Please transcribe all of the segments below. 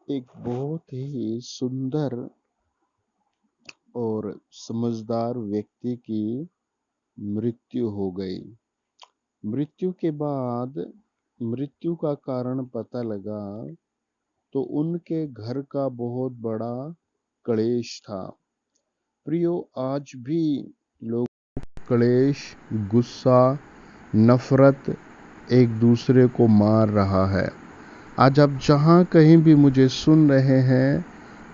एक बहुत ही सुंदर और समझदार व्यक्ति की मृत्यु हो गई। मृत्यु के बाद मृत्यु का कारण पता लगा तो उनके घर का बहुत बड़ा क्लेश था। प्रियो, आज भी लोग क्लेश, गुस्सा, नफरत एक दूसरे को मार रहा है। आज आप जहाँ कहीं भी मुझे सुन रहे हैं,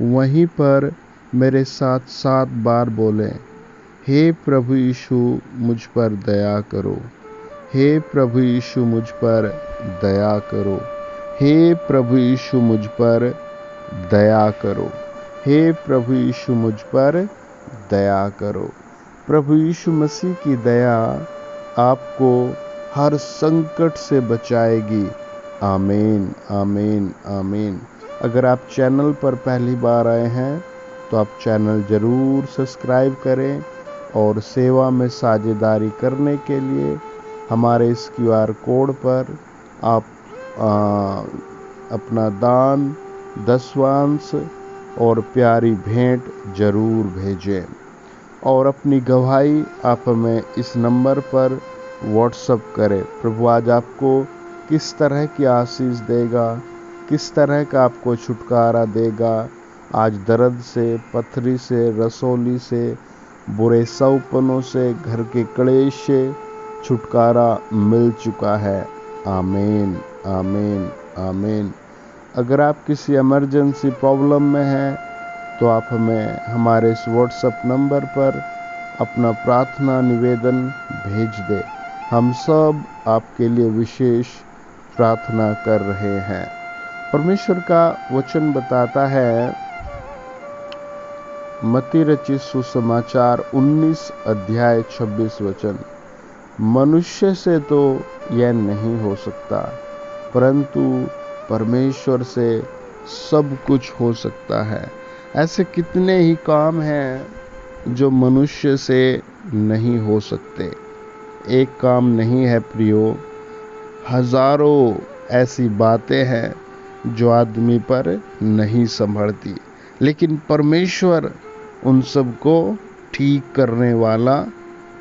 वहीं पर मेरे साथ 7 बार बोलें, हे प्रभु यीशु मुझ पर दया करो। हे प्रभु यीशु मुझ पर दया करो। हे प्रभु यीशु मुझ पर दया करो। हे प्रभु यीशु मुझ पर दया करो। प्रभु यीशु मसीह की दया आपको हर संकट से बचाएगी। आमीन, आमीन, आमीन। अगर आप चैनल पर पहली बार आए हैं तो आप चैनल ज़रूर सब्सक्राइब करें और सेवा में साझेदारी करने के लिए हमारे इस QR कोड पर आप अपना दान, दसवांश और प्यारी भेंट ज़रूर भेजें। और अपनी गवाही आप हमें इस नंबर पर व्हाट्सएप करें। प्रभु आज आपको किस तरह की आशीष देगा, किस तरह का आपको छुटकारा देगा। आज दर्द से, पथरी से, रसोली से, बुरे सौपनों से, घर के क्लेश से छुटकारा मिल चुका है। आमीन, आमीन, आमीन। अगर आप किसी इमरजेंसी प्रॉब्लम में हैं तो आप हमें हमारे इस व्हाट्सएप नंबर पर अपना प्रार्थना निवेदन भेज दें। हम सब आपके लिए विशेष प्रार्थना कर रहे हैं। परमेश्वर का वचन बताता है, मत्ती रचित सुसमाचार 19 अध्याय 26 वचन, मनुष्य से तो यह नहीं हो सकता, परंतु परमेश्वर से सब कुछ हो सकता है। ऐसे कितने ही काम हैं जो मनुष्य से नहीं हो सकते। एक काम नहीं है प्रियो, हजारों ऐसी बातें हैं जो आदमी पर नहीं संभलती, लेकिन परमेश्वर उन सब को ठीक करने वाला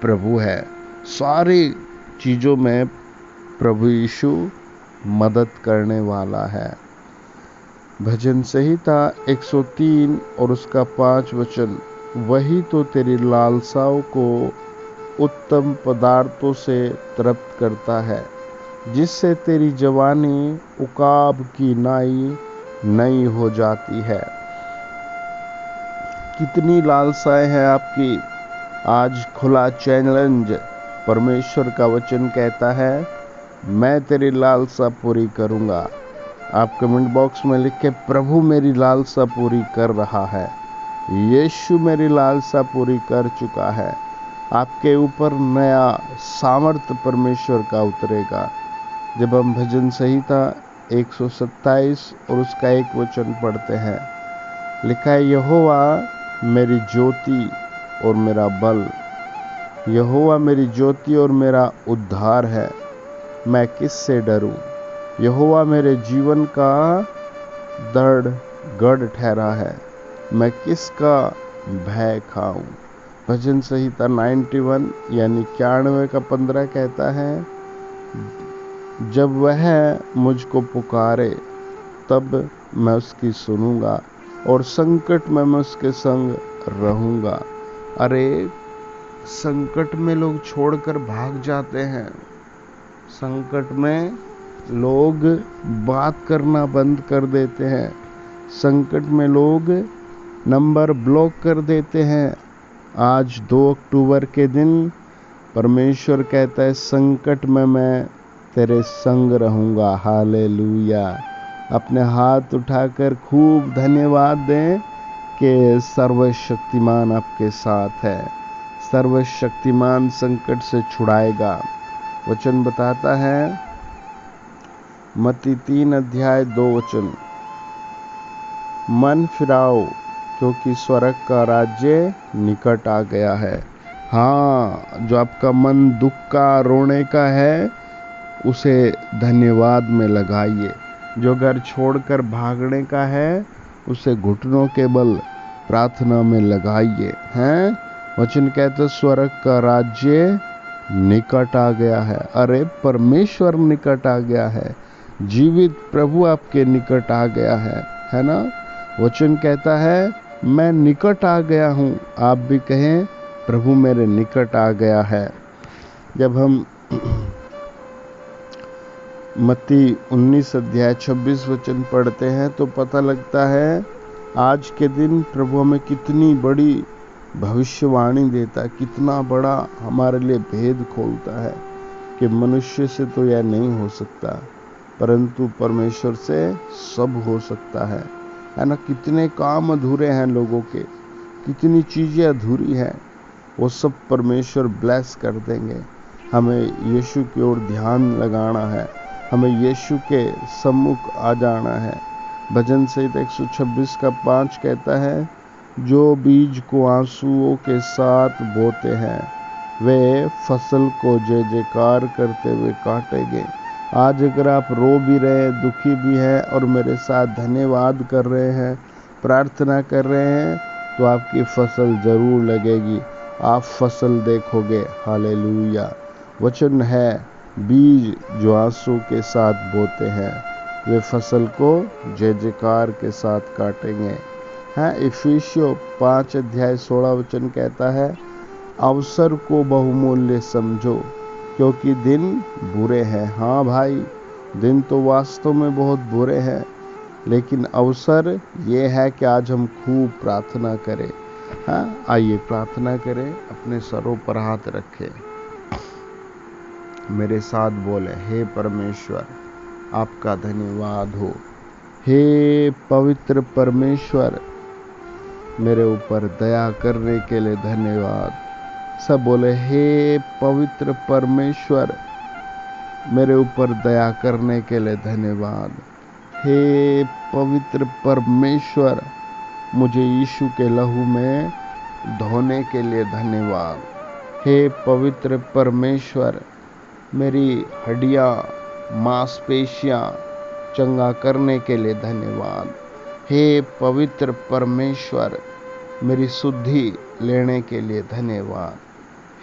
प्रभु है। सारी चीज़ों में प्रभु यीशु मदद करने वाला है। भजन संहिता 103 और उसका 5 वचन, वही तो तेरी लालसाओं को उत्तम पदार्थों से तृप्त करता है, जिससे तेरी जवानी उकाब की नाई नई हो जाती है। कितनी लालसाएं हैं आपकी। आज खुला चैलेंज, परमेश्वर का वचन कहता है, मैं तेरी लालसा पूरी करूंगा। आप कमेंट बॉक्स में लिख के, प्रभु मेरी लालसा पूरी कर रहा है, यीशु मेरी लालसा पूरी कर चुका है। आपके ऊपर नया सामर्थ्य परमेश्वर का उतरेगा। जब हम भजन संहिता 127 और उसका 1 वचन पढ़ते हैं, लिखा है, यहोवा मेरी ज्योति और मेरा बल, यहोवा मेरी ज्योति और मेरा उद्धार है, मैं किससे डरूं। यहोवा मेरे जीवन का दृढ़ गढ़ ठहरा है, मैं किसका भय खाऊं। भजन संहिता 91 यानी 91 का 15 कहता है, जब वह मुझको पुकारे तब मैं उसकी सुनूंगा और संकट में मैं उसके संग रहूंगा। अरे, संकट में लोग छोड़कर भाग जाते हैं। संकट में लोग बात करना बंद कर देते हैं। संकट में लोग नंबर ब्लॉक कर देते हैं। आज 2 अक्टूबर के दिन परमेश्वर कहता है, संकट में मैं तेरे संग रहूंगा। हालेलुया। अपने हाथ उठाकर खूब धन्यवाद दें कि सर्वशक्तिमान आपके साथ है। सर्वशक्तिमान संकट से छुड़ाएगा। वचन बताता है, मत्ती 3 अध्याय 2 वचन, मन फिराओ क्योंकि स्वर्ग का राज्य निकट आ गया है। हाँ, जो आपका मन दुख का, रोने का है, उसे धन्यवाद में लगाइए। जो घर छोड़कर भागने का है उसे घुटनों के बल प्रार्थना में लगाइए। हैं वचन कहते स्वर्ग का राज्य निकट आ गया है। अरे परमेश्वर निकट आ गया है, जीवित प्रभु आपके निकट आ गया है ना। वचन कहता है मैं निकट आ गया हूँ। आप भी कहें प्रभु मेरे निकट आ गया है। जब हम मत्ती 19 अध्याय 26 वचन पढ़ते हैं तो पता लगता है आज के दिन प्रभु हमें कितनी बड़ी भविष्यवाणी देता है, कितना बड़ा हमारे लिए भेद खोलता है कि मनुष्य से तो यह नहीं हो सकता परंतु परमेश्वर से सब हो सकता है ना। कितने काम अधूरे हैं लोगों के, कितनी चीज़ें अधूरी हैं, वो सब परमेश्वर ब्लेस कर देंगे। हमें यीशु की ओर ध्यान लगाना है, हमें यीशु के सम्मुख आ जाना है। भजन संहिता 126 का 5 कहता है जो बीज को आंसुओं के साथ बोते हैं वे फसल को जय जयकार करते हुए काटेंगे। आज अगर आप रो भी रहे हैं, दुखी भी हैं और मेरे साथ धन्यवाद कर रहे हैं, प्रार्थना कर रहे हैं, तो आपकी फसल जरूर लगेगी, आप फसल देखोगे। हालेलुया। वचन है बीज जो आंसू के साथ बोते हैं वे फसल को जय जयकार के साथ काटेंगे। हाँ, इफिसियों 5 अध्याय 16 वचन कहता है अवसर को बहुमूल्य समझो क्योंकि दिन बुरे हैं। हाँ भाई, दिन तो वास्तव में बहुत बुरे हैं, लेकिन अवसर ये है कि आज हम खूब प्रार्थना करें। हाँ, आइए प्रार्थना करें, अपने सरों पर हाथ रखें, मेरे साथ बोले हे परमेश्वर आपका धन्यवाद हो। हे पवित्र परमेश्वर मेरे ऊपर दया करने के लिए धन्यवाद। सब बोले हे पवित्र परमेश्वर मेरे ऊपर दया करने के लिए धन्यवाद। हे पवित्र परमेश्वर मुझे यीशु के लहू में धोने के लिए धन्यवाद। हे पवित्र परमेश्वर मेरी हड्डियाँ मांसपेशियाँ चंगा करने के लिए धन्यवाद। हे पवित्र परमेश्वर मेरी शुद्धि लेने के लिए धन्यवाद।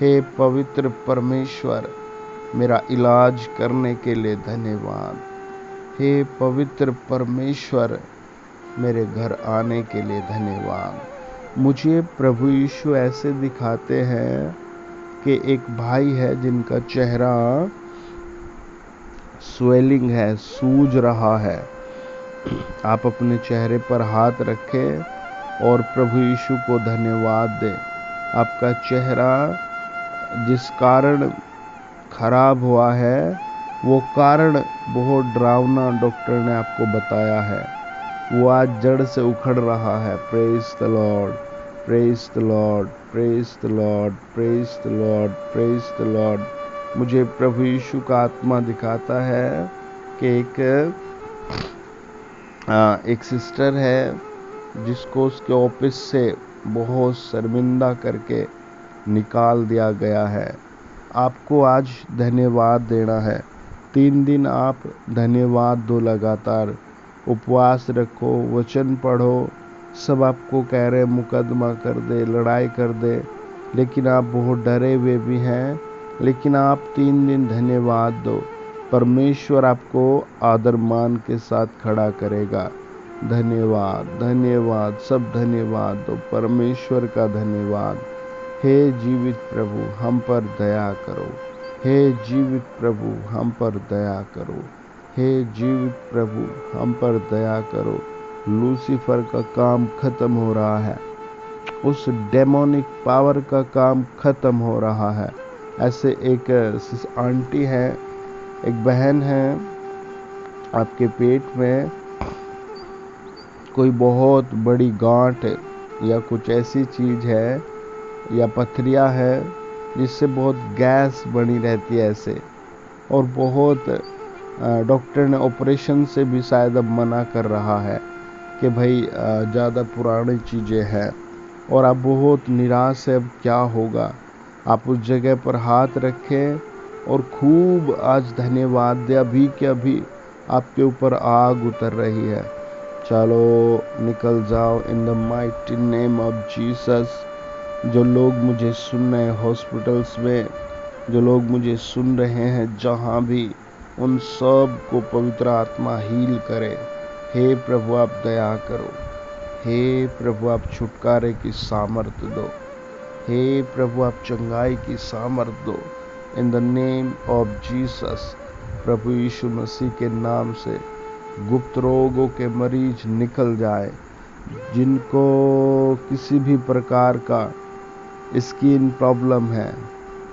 हे पवित्र परमेश्वर मेरा इलाज करने के लिए धन्यवाद। हे पवित्र परमेश्वर मेरे घर आने के लिए धन्यवाद। मुझे प्रभु यीशु ऐसे दिखाते हैं कि एक भाई है जिनका चेहरा स्वेलिंग है, सूज रहा है। आप अपने चेहरे पर हाथ रखें और प्रभु यीशु को धन्यवाद दें। आपका चेहरा जिस कारण खराब हुआ है वो कारण बहुत डरावना डॉक्टर ने आपको बताया है, वो आज जड़ से उखड़ रहा है। Praise the Lord, praise the Lord, praise the Lord, praise the Lord, praise the Lord. मुझे प्रभु यीशु का आत्मा दिखाता है कि एक सिस्टर है जिसको उसके ऑफिस से बहुत शर्मिंदा करके निकाल दिया गया है। आपको आज धन्यवाद देना है। 3 दिन आप धन्यवाद दो, लगातार उपवास रखो, वचन पढ़ो। सब आपको कह रहे मुकदमा कर दे, लड़ाई कर दे, लेकिन आप बहुत डरे हुए भी हैं। लेकिन आप 3 दिन धन्यवाद दो, परमेश्वर आपको आदर मान के साथ खड़ा करेगा। धन्यवाद, धन्यवाद, सब धन्यवाद दो, परमेश्वर का धन्यवाद। हे जीवित प्रभु हम पर दया करो, हे जीवित प्रभु हम पर दया करो, हे जीवित प्रभु हम पर दया करो। लूसीफर का काम खत्म हो रहा है, उस डेमोनिक पावर का काम खत्म हो रहा है। ऐसे एक आंटी है, एक बहन है, आपके पेट में कोई बहुत बड़ी गांठ या कुछ ऐसी चीज़ है या पथरियाँ है जिससे बहुत गैस बनी रहती है ऐसे, और बहुत डॉक्टर ने ऑपरेशन से भी शायद अब मना कर रहा है कि भाई ज़्यादा पुरानी चीज़ें हैं, और आप बहुत निराश है अब क्या होगा। आप उस जगह पर हाथ रखें और खूब आज धन्यवाद दे। अभी के अभी आपके ऊपर आग उतर रही है। चलो निकल जाओ in the mighty name of Jesus. जो लोग मुझे सुन रहे हैं हॉस्पिटल्स में, जो लोग मुझे सुन रहे हैं जहाँ भी, उन सब को पवित्र आत्मा हील करे। हे प्रभु आप दया करो। हे प्रभु आप छुटकारे की सामर्थ दो। हे प्रभु आप चंगाई की सामर्थ दो। In the name of Jesus. प्रभु यीशु मसीह के नाम से गुप्त रोगों के मरीज निकल जाए। जिनको किसी भी प्रकार का स्किन प्रॉब्लम है,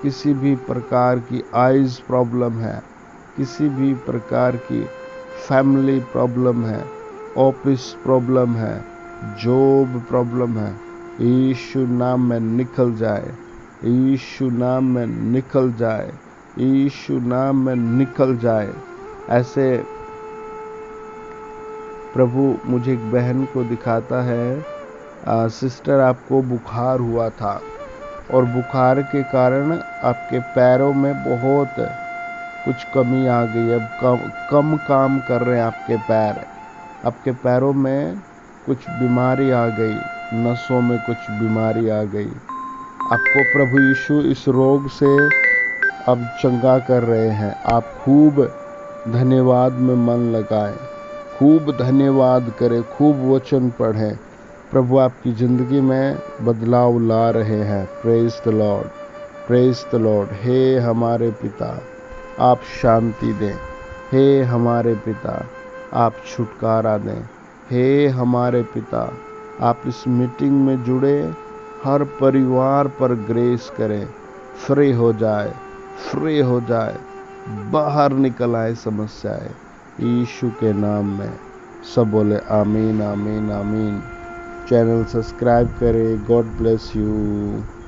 किसी भी प्रकार की आइज़ प्रॉब्लम है, किसी भी प्रकार की फैमिली प्रॉब्लम है, ऑफिस प्रॉब्लम है, जॉब प्रॉब्लम है, यीशु नाम में निकल जाए। यीशु नाम में निकल जाए। यीशु नाम में निकल जाए। ऐसे प्रभु मुझे एक बहन को दिखाता है, सिस्टर आपको बुखार हुआ था और बुखार के कारण आपके पैरों में बहुत कुछ कमी आ गई। अब कम काम कर रहे हैं आपके पैर। आपके पैरों में कुछ बीमारी आ गई, नसों में कुछ बीमारी आ गई। आपको प्रभु यीशु इस रोग से अब चंगा कर रहे हैं। आप खूब धन्यवाद में मन लगाएं, खूब धन्यवाद करें, खूब वचन पढ़ें। प्रभु आपकी ज़िंदगी में बदलाव ला रहे हैं। Praise the Lord, praise the Lord. हे हमारे पिता आप शांति दें। हे हमारे पिता आप छुटकारा दें। हे हमारे पिता आप इस मीटिंग में जुड़े हर परिवार पर ग्रेस करें। फ्री हो जाए, फ्री हो जाए, बाहर निकल आए समस्याएं यीशु के नाम में। सब बोले आमीन आमीन आमीन। चैनल सब्सक्राइब करें। God bless you.